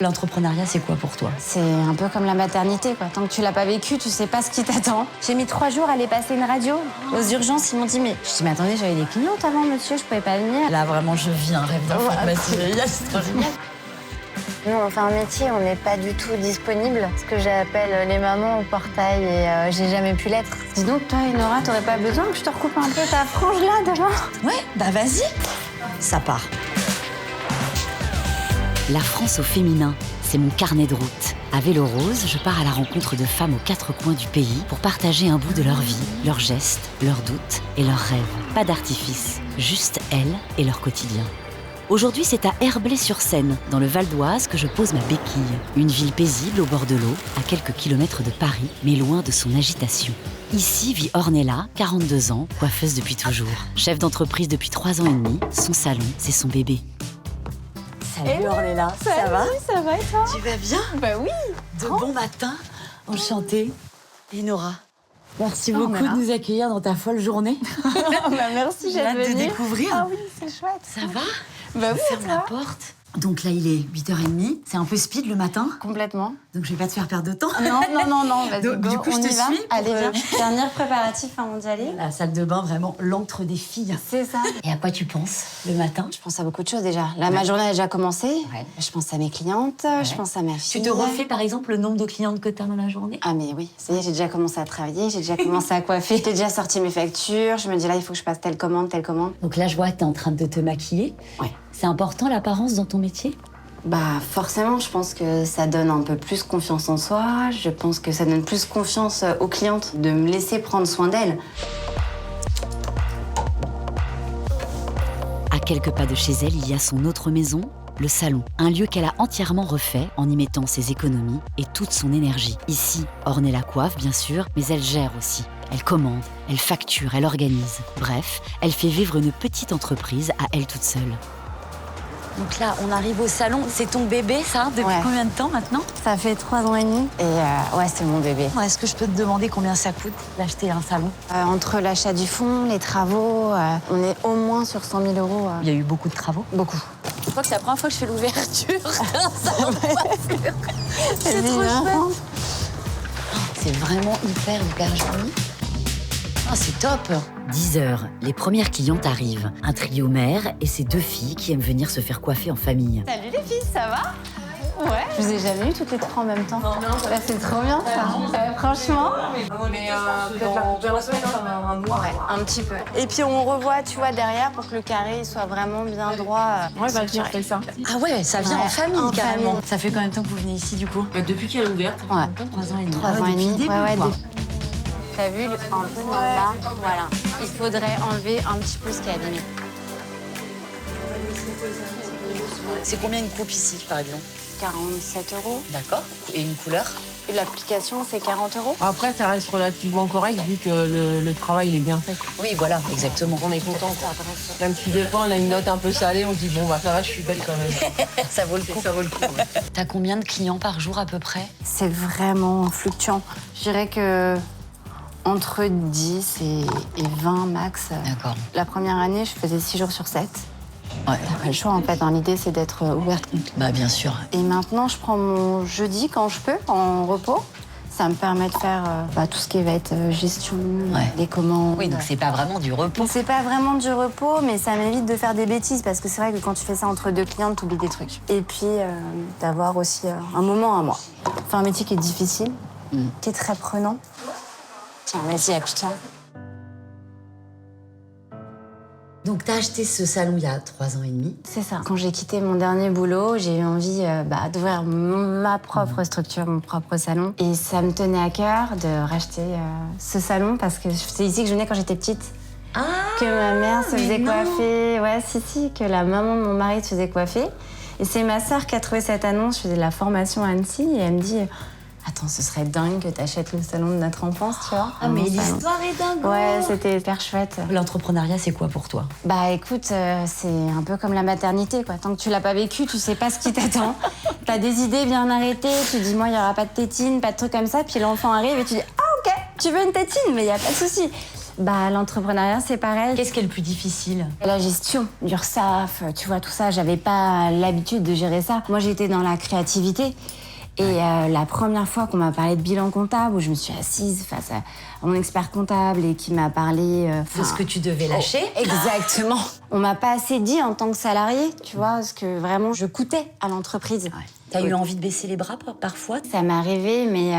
L'entrepreneuriat, c'est quoi pour toi? C'est un peu comme la maternité, quoi. Tant que tu l'as pas vécu, tu sais pas ce qui t'attend. J'ai mis 3 jours à aller passer une radio. Aux urgences, ils m'ont dit, mais... Je dis, mais attendez, j'avais des clientes avant, monsieur, je pouvais pas venir. Là, vraiment, je vis un rêve d'enfant matériel, c'est trop génial. Nous, on fait un métier, on n'est pas du tout disponible. Ce que j'appelle les mamans au portail et j'ai jamais pu l'être. Dis donc, toi, Nora, t'aurais pas besoin que je te recoupe un peu ta frange, là, devant? Ouais, bah vas-y. Ça part. La France au féminin, c'est mon carnet de route. À Vélo Rose, je pars à la rencontre de femmes aux 4 coins du pays pour partager un bout de leur vie, leurs gestes, leurs doutes et leurs rêves. Pas d'artifice, juste elles et leur quotidien. Aujourd'hui, c'est à Herblay-sur-Seine, dans le Val d'Oise, que je pose ma béquille. Une ville paisible au bord de l'eau, à quelques kilomètres de Paris, mais loin de son agitation. Ici vit Ornella, 42 ans, coiffeuse depuis toujours. Chef d'entreprise depuis 3 ans et demi, son salon, c'est son bébé. Salut Ornella, ça va? Ça va et toi? Tu vas bien? Bah oui. De bon matin, enchantée. Et Nora, merci Oh, beaucoup Nora. de nous accueillir dans ta folle journée. Bah merci, J'ai hâte de découvrir. Ah oui, c'est chouette. Ça va? Bah oui, Ferme ça la va. porte. Donc là, il est 8h30. C'est un peu speed le matin. Complètement. Donc je vais pas te faire perdre de temps. Non, vas-y, Donc, go, du coup, on je te y va. suis pour, Allez, viens. Dernier préparatif avant d'y aller. La salle de bain, vraiment l'antre des filles. C'est ça. Et à quoi tu penses le matin? Je pense à beaucoup de choses déjà. Là, ma journée a déjà commencé. Ouais. Je pense à mes clientes, je pense à ma fille. Tu te refais par exemple le nombre de clientes que tu as dans la journée? Ah mais oui, ça y est, j'ai déjà commencé à travailler, j'ai déjà commencé à coiffer, j'ai déjà sorti mes factures, je me dis là, il faut que je passe telle commande, telle commande. Donc là, je vois que tu es en train de te maquiller. Ouais. C'est important l'apparence dans ton métier? Bah forcément, je pense que ça donne un peu plus confiance en soi, je pense que ça donne plus confiance aux clientes de me laisser prendre soin d'elles. À quelques pas de chez elle, il y a son autre maison, le salon. Un lieu qu'elle a entièrement refait en y mettant ses économies et toute son énergie. Ici, Ornella coiffe, bien sûr, mais elle gère aussi. Elle commande, elle facture, elle organise. Bref, elle fait vivre une petite entreprise à elle toute seule. Donc là, on arrive au salon. C'est ton bébé, ça? Depuis Ouais. combien de temps maintenant? Ça fait 3 ans et demi et ouais, c'est mon bébé. Est-ce que je peux te demander combien ça coûte d'acheter un salon? Entre l'achat du fond, les travaux, on est au moins sur 100 000 euros. Il y a eu beaucoup de travaux. Beaucoup. Je crois que c'est la première fois que je fais l'ouverture d'un salon de coiffure. C'est trop Évidemment. chouette. C'est vraiment hyper joli. Ah, c'est top. 10h, les premières clientes arrivent. Un trio mère et ses 2 filles qui aiment venir se faire coiffer en famille. Salut les filles, ça va? Ouais. Je vous ai jamais eu toutes les 3 en même temps. Non. Bah, c'est trop bien ça. Franchement. Mais peut-être dans la semaine, un mois. Ouais, un petit peu. Et puis on revoit, tu vois, derrière pour que le carré soit vraiment bien droit. Ouais, bah tu refais ça. Ah ouais, ça vient Ouais, en famille en carrément. famille. Ça fait combien de temps que vous venez ici du coup? Depuis qu'elle est ouverte. Ouais. 3 ans et demi. 3 Ah ans ouais, et depuis demi. le début, Ouais, quoi. T'as vu, un peu dans le bas, voilà. Il faudrait enlever un petit peu ce qui est abîmé. C'est combien une coupe ici par exemple? 47 euros. D'accord. Et une couleur? Et l'application, c'est 40 euros. Après, ça reste relativement correct vu que le travail il est bien fait. Oui, voilà, exactement. On est content. Même si des fois on a une note un peu salée, on se dit bon bah ça va, je suis belle quand même. Ça vaut le coup. Ça vaut le coup. Ouais. T'as combien de clients par jour à peu près? C'est vraiment fluctuant. Je dirais que entre 10 et 20 max. D'accord. La première année, je faisais 6 jours sur 7. Ouais. T'as pas le choix en fait, hein. L'idée c'est d'être ouverte. Bah bien sûr. Et maintenant, je prends mon jeudi quand je peux, en repos. Ça me permet de faire tout ce qui va être gestion, Ouais. des commandes. Oui, donc c'est pas vraiment du repos. Donc c'est pas vraiment du repos, mais ça m'évite de faire des bêtises parce que c'est vrai que quand tu fais ça entre 2 clientes, tu oublies des trucs. Et puis d'avoir aussi un moment à moi. Enfin, un métier qui est difficile, qui est très prenant. Tiens, vas-y, appuie-toi. Donc t'as acheté ce salon il y a 3 ans et demi. C'est ça. Quand j'ai quitté mon dernier boulot, j'ai eu envie d'ouvrir ma propre structure, mon propre salon. Et ça me tenait à cœur de racheter ce salon parce que c'est ici que je venais quand j'étais petite. Ah, Que ma mère se mais faisait non. coiffer. Ouais, si, que la maman de mon mari se faisait coiffer. Et c'est ma sœur qui a trouvé cette annonce. Je faisais de la formation à Annecy et elle me dit attends, ce serait dingue que tu achètes le salon de notre enfance, tu vois. Ah mais Mon salon. l'histoire est dingue. Ouais, c'était hyper chouette. L'entrepreneuriat, c'est quoi pour toi? Bah écoute, c'est un peu comme la maternité, quoi. Tant que tu l'as pas vécu, tu sais pas ce qui t'attend. T'as des idées bien arrêtées, tu dis moi il y aura pas de tétine, pas de trucs comme ça, puis l'enfant arrive et tu dis ah ok, tu veux une tétine, mais il y a pas de souci. Bah, l'entrepreneuriat, c'est pareil. Qu'est-ce qui est le plus difficile? La gestion, l'URSSAF, tu vois, tout ça, j'avais pas l'habitude de gérer ça. Moi, j'étais dans la créativité. Et la première fois qu'on m'a parlé de bilan comptable, où je me suis assise face à mon expert comptable et qui m'a parlé... De ce que tu devais lâcher. Exactement. On m'a pas assez dit en tant que salarié, tu vois, parce que vraiment, je coûtais à l'entreprise. Ouais. T'as eu envie de baisser les bras parfois? Ça m'est arrivé, mais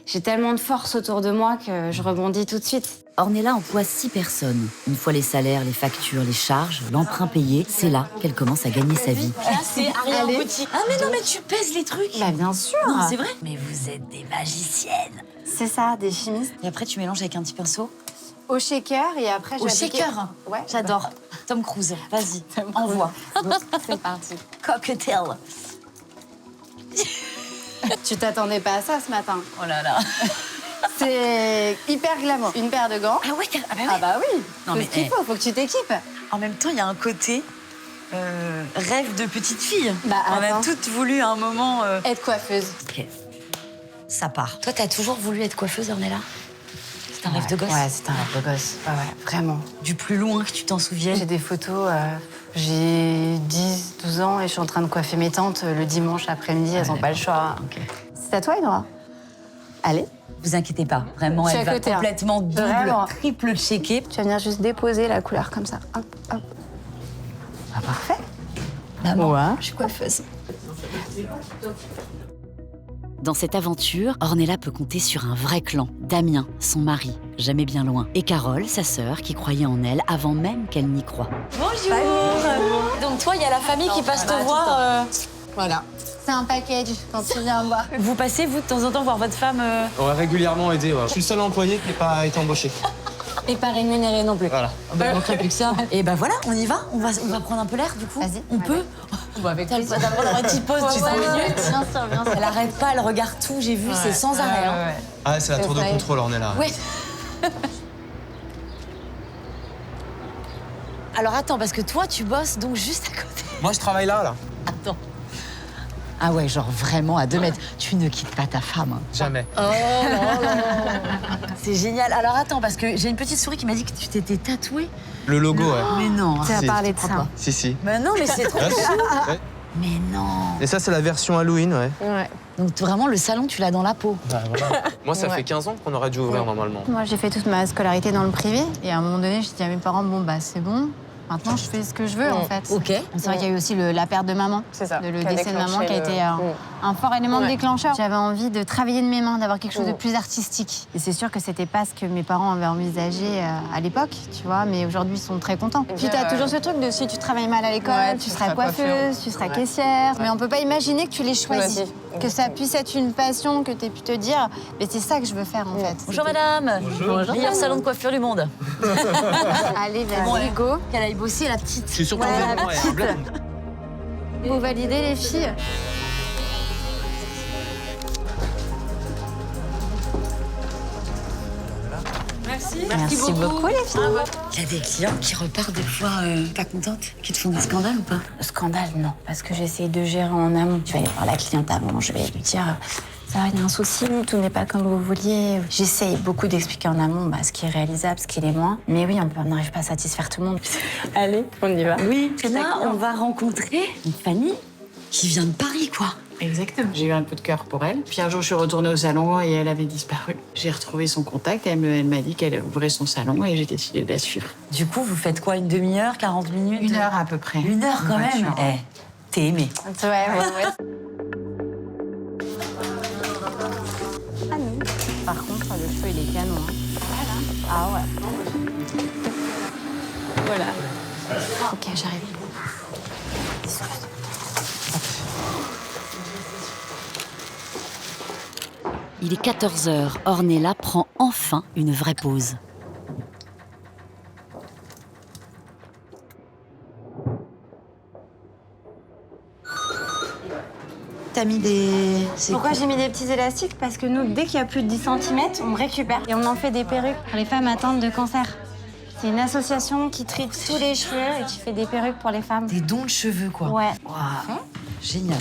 j'ai tellement de force autour de moi que je rebondis tout de suite. Ornella emploie 6 personnes. Une fois les salaires, les factures, les charges, l'emprunt payé, c'est là qu'elle commence à gagner sa vie. C'est Ariane Petit. Ah mais non, mais tu pèses les trucs. Bah bien sûr. Non, c'est vrai. Mais vous êtes des magiciennes. C'est ça, des chimistes. Et après, tu mélanges avec un petit pinceau. Au shaker et après Au shaker. Ouais. J'adore. Tom Cruise. Vas-y, envoie. C'est parti. Cocktail. Tu t'attendais pas à ça ce matin. Oh là là. C'est hyper glamour. Une paire de gants. Ah ouais, Ah bah oui. Non, C'est mais, ce qu'il faut que tu t'équipes. En même temps, il y a un côté rêve de petite fille. Bah, On a attends. toutes voulu à un moment... Être coiffeuse. Ok. Ça part. Toi, t'as toujours voulu être coiffeuse, Ornella? C'est un rêve de gosse? Ouais, c'est un rêve de gosse. Ouais, vraiment. Du plus loin que tu t'en souviennes? J'ai des photos. J'ai 10, 12 ans et je suis en train de coiffer mes tantes le dimanche après-midi. Elles n'ont pas le choix. Ok. C'est à toi, Edouard. Allez. Vous inquiétez pas, vraiment, Je suis elle à va côté, hein. complètement double, Vraiment. triple checker. Tu vas venir juste déposer la couleur comme ça. Hop, hop. Ah, parfait. Maman, Ouais. je suis coiffeuse. Dans cette aventure, Ornella peut compter sur un vrai clan. Damien, son mari, jamais bien loin. Et Carole, sa sœur, qui croyait en elle avant même qu'elle n'y croie. Bonjour. Donc toi, il y a la famille qui passe te voir. Voilà. C'est un package quand tu viens me voir. Vous passez, vous, de temps en temps, voir votre femme On va régulièrement aider. Ouais. Je suis le seul employé qui n'a pas été embauché. Et pas rémunéré non plus. Voilà. il manquerait plus que ça. Et ben voilà, on y va. On va prendre un peu l'air, du coup. Vas-y. On peut. Avec T'as le droit d'avoir une petite pause de 5 minutes. Bien sûr, bien sûr. Elle arrête pas, elle regarde tout, j'ai vu, c'est sans arrêt. Hein. Ah, c'est la tour de ça y est. contrôle, on est là. Oui. Alors attends, parce que toi, tu bosses donc juste à côté. Moi, je travaille là. Attends. Ah ouais, genre vraiment à 2 mètres. Tu ne quittes pas ta femme. Hein. Jamais. C'est génial. Alors attends, parce que j'ai une petite souris qui m'a dit que tu t'étais tatouée. Le logo, ouais. Mais non. Tu as Si. parlé de ça. Si. Mais non, mais c'est trop. Ouais, ouais. Mais non. Et ça, c'est la version Halloween, ouais. Ouais. Donc vraiment, le salon, tu l'as dans la peau. Bah, voilà. Moi, ça Ouais. fait 15 ans qu'on aurait dû ouvrir normalement. Moi, j'ai fait toute ma scolarité dans le privé. Et à un moment donné, je dis à mes parents, bon, bah, c'est bon. Maintenant, je fais ce que je veux, en fait. Ok. C'est vrai qu'il y a eu aussi la perte de maman. C'est ça. Le Qui a décès de maman qui a déclenché été un fort élément de Ouais. déclencheur. J'avais envie de travailler de mes mains, d'avoir quelque chose de Mm. plus artistique. Et c'est sûr que c'était pas ce que mes parents avaient envisagé à l'époque, tu vois. Mais aujourd'hui, ils sont très contents. Puis tu as toujours ce truc de si tu travailles mal à l'école, Ouais, tu tu seras seras coiffeuse, tu seras caissière. Mais on peut pas imaginer que tu l'aies choisi. Choisi. Que ça puisse être une passion, que tu aies pu te dire, mais c'est ça que je veux faire, en fait. Bonjour madame. Bonjour. Meilleur salon de coiffure du monde. Allez, vas-y, go. Qu'elle aille bosser la petite. Je suis sûr qu'on Ouais, verra, la ouais, petite. un blague. Vous validez, les filles? Merci beaucoup, les filles. Il y a des clients qui repartent des fois pas contentes, qui te font des scandales ou pas? Scandale, non. Parce que j'essaye de gérer en amont. Je vais aller voir la cliente avant, je vais lui dire ça, il y a un souci, tout n'est pas comme vous vouliez. J'essaye beaucoup d'expliquer en amont ce qui est réalisable, ce qui l'est moins. Mais oui, on n'arrive pas à satisfaire tout le monde. Allez, on y va. Oui, là, on va rencontrer une famille qui vient de Paris, quoi. Exactement. J'ai eu un coup de cœur pour elle. Puis un jour, je suis retournée au salon et elle avait disparu. J'ai retrouvé son contact et elle m'a dit qu'elle ouvrait son salon et j'ai décidé de la suivre. Du coup, vous faites quoi, une demi-heure, 40 minutes? 1 heure à peu près. 1 heure quand En même. voiture. Eh, t'es aimé. Ouais. Ah non. Par contre, le feu, il est canon. Voilà. Ah ouais. Voilà. Ok, j'arrive. Il est 14h. Ornella prend enfin une vraie pause. T'as mis des... Pourquoi j'ai mis des petits élastiques? Parce que nous, dès qu'il y a plus de 10 cm, on récupère. Et on en fait des perruques pour les femmes atteintes de cancer. C'est une association qui traite tous les cheveux et qui fait des perruques pour les femmes. Des dons de cheveux, quoi. Ouais. Waouh, génial.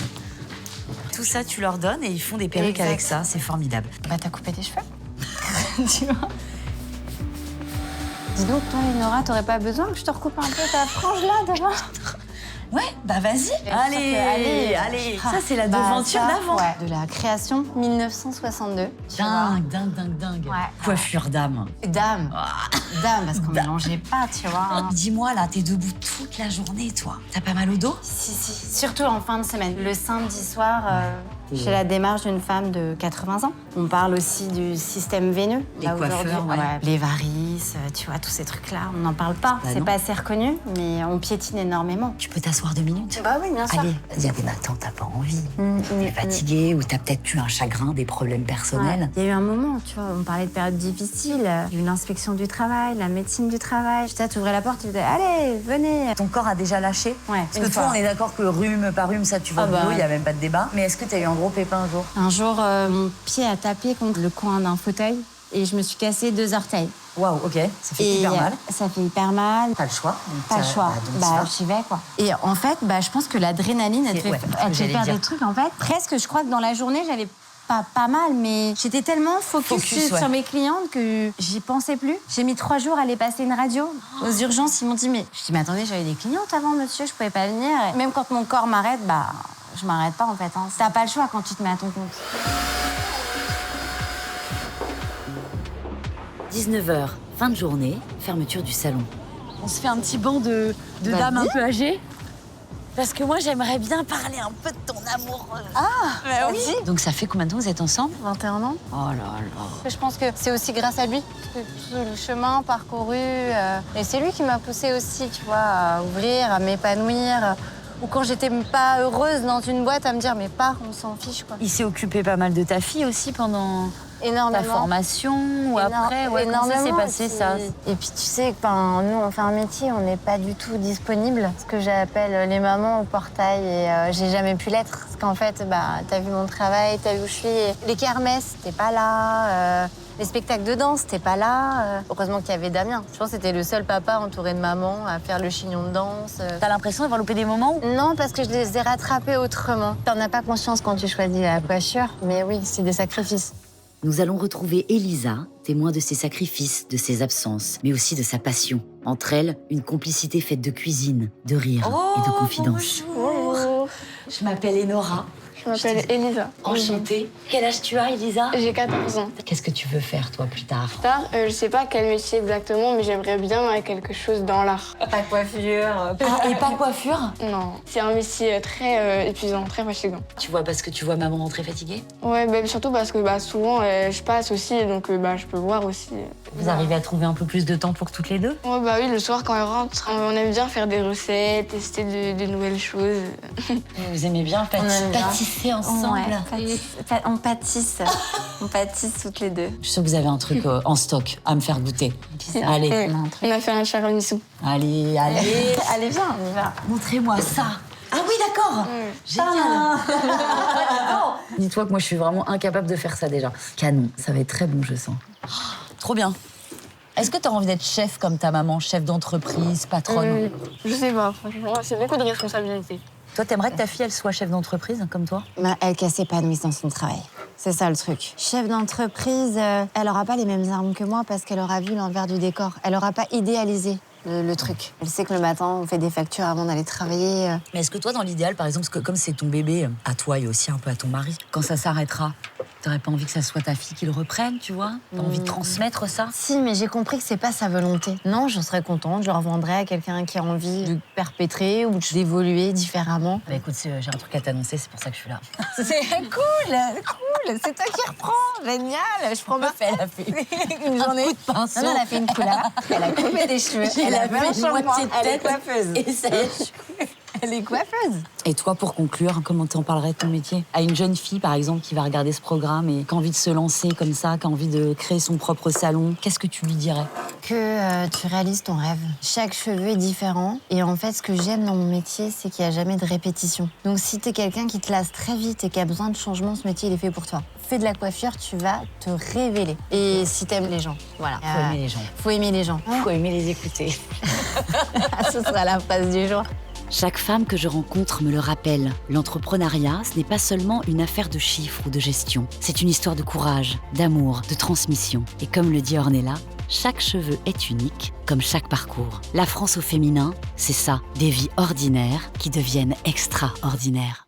Tout ça, tu leur donnes et ils font des perruques Exact. avec ça. C'est formidable. Bah, t'as coupé tes cheveux. Tu vois. Dis donc, toi, Lénora, t'aurais pas besoin que je te recoupe un peu ta frange là devant? Ouais, bah vas-y. Allez. Ça, c'est la devanture d'avant. Ouais, de la création 1962. tu vois. Dingue. Ouais. Coiffure d'âme. Dame. Dame, parce qu'on mélangeait pas, tu vois. hein. Dis-moi, là, t'es debout toute la journée, toi. T'as pas mal au dos? Si. Surtout en fin de semaine. Le samedi soir, j'ai la démarche d'une femme de 80 ans. On parle aussi du système veineux. Les là, coiffeurs, aujourd'hui. ouais. Les varices, tu vois, tous ces trucs-là, on n'en parle pas. Bah C'est non. pas assez reconnu, mais on piétine énormément. Tu peux t'asseoir 2 minutes? Bah oui, bien sûr. Allez, il y a des matins, t'as pas envie. T'es fatigué ou t'as peut-être eu un chagrin, des problèmes personnels. Il y a eu un moment, tu vois, on parlait de période difficile. Il y a eu l'inspection du travail, la médecine du travail. Tu ouvrais la porte, tu disais, allez, venez. Ton corps a déjà lâché? Ouais, Parce que toi, on est d'accord que rhume par rhume, ça, tu vas Ah au bah boulot, il ouais. y a même pas de débat. Mais est-ce que t'as eu un gros pépin un jour? Un jour, mon pied a tapé contre le coin d'un fauteuil et je me suis cassé 2 orteils. Waouh, ok, ça fait Et hyper mal. ça fait hyper mal. Pas le choix. donc Pas le t'as- choix. donc Bah, ça va. j'y vais, quoi. Et en fait, je pense que l'adrénaline, elle C'est- te ouais, fait, c'est ce que elle te fait j'allais faire dire. des trucs, en fait. Presque, je crois que dans la journée, j'avais pas mal, mais j'étais tellement focus ouais. sur mes clientes que j'y pensais plus. J'ai mis 3 jours à aller passer une radio. Aux urgences, ils m'ont dit, mais attendez, j'avais des clientes avant, monsieur, je pouvais pas venir. Et même quand mon corps m'arrête, je m'arrête pas, en fait. hein. T'as pas le choix quand tu te mets à ton compte. 19h, fin de journée, fermeture du salon. On se fait un petit banc de Vas-y. dames un peu âgées. Parce que moi, j'aimerais bien parler un peu de ton amour. Vas-y. Donc ça fait combien de temps que vous êtes ensemble? 21 ans. Oh là là. Je pense que c'est aussi grâce à lui, parce que tout le chemin parcouru. Et c'est lui qui m'a poussée aussi, tu vois, à ouvrir, à m'épanouir. Ou quand j'étais pas heureuse dans une boîte, à me dire, mais pars, on s'en fiche, quoi. Il s'est occupé pas mal de ta fille aussi pendant ta Énormément. formation ou après? Ouais, comment ça s'est Énormément. passé, ça? Et puis tu sais, nous on fait un métier, on n'est pas du tout disponible. Ce que j'appelle les mamans au portail et j'ai jamais pu l'être. Parce qu'en fait, t'as vu mon travail, t'as vu où je suis. Et les kermesses, t'es pas là. Les spectacles de danse, t'es pas là. Heureusement qu'il y avait Damien. Je pense que c'était le seul papa entouré de maman à faire le chignon de danse. T'as l'impression d'avoir loupé des moments? Non, parce que je les ai rattrapés autrement. T'en as pas conscience quand tu choisis la coiffure, mais oui, c'est des sacrifices. Nous allons retrouver Elisa, témoin de ses sacrifices, de ses absences, mais aussi de sa passion. Entre elles, une complicité faite de cuisine, de rire et de confidences. Bonjour, Je m'appelle Enora. je m'appelle Elisa. Enchantée. Quel âge tu as, Elisa? J'ai 14 ans. Qu'est-ce que tu veux faire, toi, plus tard? Tard, je sais pas quel métier exactement, mais j'aimerais bien quelque chose dans l'art. Pas coiffure. Ah, et pas coiffure? Non, c'est un métier très épuisant, très fatigant. Tu vois, parce que tu vois maman rentrer fatiguée? Ouais, surtout parce que souvent je passe aussi, donc je peux voir aussi. Vous arrivez à trouver un peu plus de temps pour toutes les deux? Ouais, oui, le soir quand elle rentre, on aime bien faire des recettes, tester de nouvelles choses. Vous aimez bien pâtisser ensemble? On pâtisse. On pâtisse toutes les deux. Je suis sûre que vous avez un truc en stock à me faire goûter. Allez, Ouais. On a fait un tiramisu. allez. Allez, viens, on y va. Montrez-moi ça. Ah oui, d'accord. Génial. Dis-toi que moi, je suis vraiment incapable de faire ça déjà. Canon, ça va être très bon, je sens. Trop bien. Est-ce que tu as envie d'être chef comme ta maman, chef d'entreprise, patronne? Je sais pas, franchement, c'est beaucoup de responsabilités. Toi, t'aimerais que ta fille, elle soit chef d'entreprise, comme toi? Elle qu'elle s'épanouisse dans son travail. C'est ça le truc. Chef d'entreprise, elle aura pas les mêmes armes que moi parce qu'elle aura vu l'envers du décor. Elle aura pas idéalisé le truc. Elle sait que le matin, on fait des factures avant d'aller travailler. Mais est-ce que toi, dans l'idéal, par exemple, parce que comme c'est ton bébé, à toi et aussi un peu à ton mari, quand ça s'arrêtera, t'aurais pas envie que ça soit ta fille qui le reprenne, tu vois? T'as envie de transmettre ça? Si, mais j'ai compris que c'est pas sa volonté. Non, je serais contente, je le revendrais à quelqu'un qui a envie de perpétrer ou d'évoluer différemment. Bah écoute, j'ai un truc à t'annoncer, c'est pour ça que je suis là. C'est cool, c'est toi qui reprends, génial. Je prends ma Elle a fait une journée. un coup de pinceau. Non, elle a fait une couleur, elle a coupé des cheveux, elle a fait un shampoing, elle est coiffeuse. Et ça y est, Elle est coiffeuse. Et toi, pour conclure, comment t'en parlerais de ton métier? À une jeune fille, par exemple, qui va regarder ce programme et qui a envie de se lancer comme ça, qui a envie de créer son propre salon, qu'est-ce que tu lui dirais? Que tu réalises ton rêve. Chaque cheveu est différent. Et en fait, ce que j'aime dans mon métier, c'est qu'il n'y a jamais de répétition. Donc si t'es quelqu'un qui te lasse très vite et qui a besoin de changement, ce métier, il est fait pour toi. Fais de la coiffure, tu vas te révéler. Et si t'aimes les gens, voilà. Faut aimer les gens. Faut aimer les gens. Faut aimer les écouter. Ce sera la phrase du jour. Chaque femme que je rencontre me le rappelle. L'entrepreneuriat, ce n'est pas seulement une affaire de chiffres ou de gestion. C'est une histoire de courage, d'amour, de transmission. Et comme le dit Ornella, Chaque cheveu est unique, comme chaque parcours. La France au féminin, c'est ça, des vies ordinaires qui deviennent extraordinaires.